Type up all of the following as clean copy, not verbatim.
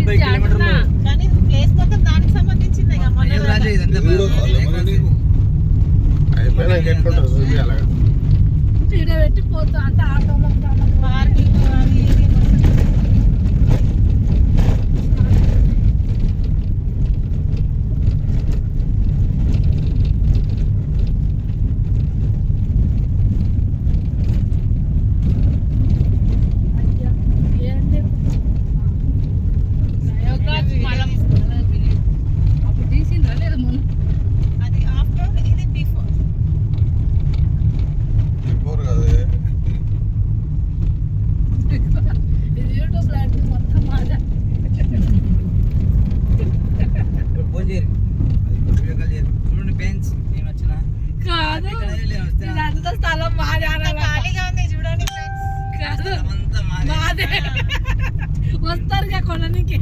కానీ ప్లేస్ మొత్తం దానికి సంబంధించింది పెట్టి పోతా అంటే ఆటోలో పార్కింగ్ అది స్థలం ఖాళీగా ఉంది చూడండి వస్తారు కొననికి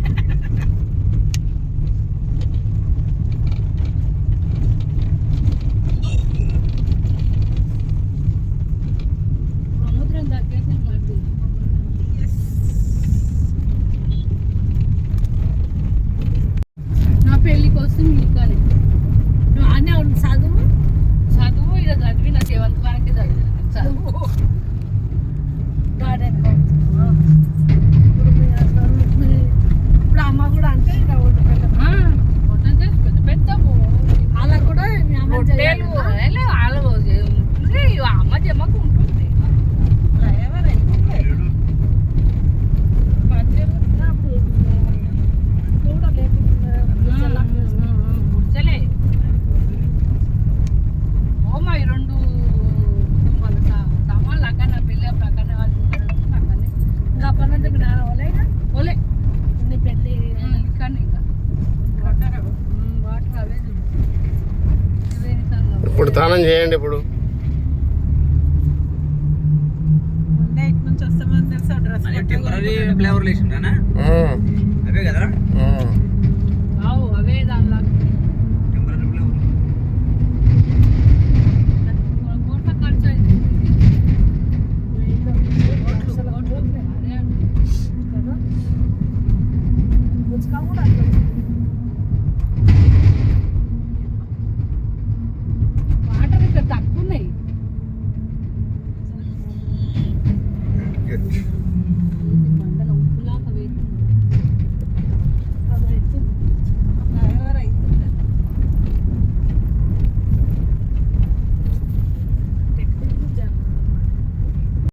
సముద్రం దగ్గర నా పెళ్ళికి వస్తే మీకానే నువ్వు అనే చదువు చదువు ఇక చదివి నా 7th వరకే చదువు గార్డెన్ ఇప్పుడు అమ్మ కూడా అంటే వంట చేసి పెద్ద పెద్ద అలా కూడా అమ్మ జమ్మకు ఉంటుంది గుర్చలే ఓమా ఈ 2 కుటుంబాలు సామాన్లు అక్కడ పెళ్ళి అప్పుడు అక్కడనే వాళ్ళు అక్కడనే ఇంకా అప్పటి నుంచి ఓలే ఓలే నీ పెళ్ళి ఇక్కడ ఇంకా వాటర్ అవే ఇప్పుడు స్నానం చేయండి. ఇప్పుడు నుంచి వస్తామని తెలుసా డ్రెస్ ఫ్లేవర్ లేచిండ్రానా అవే కదా అవే దానిలా ఖర్చు అయింది వాటర్ ఇక్కడ తక్కువ ఉన్నాయి.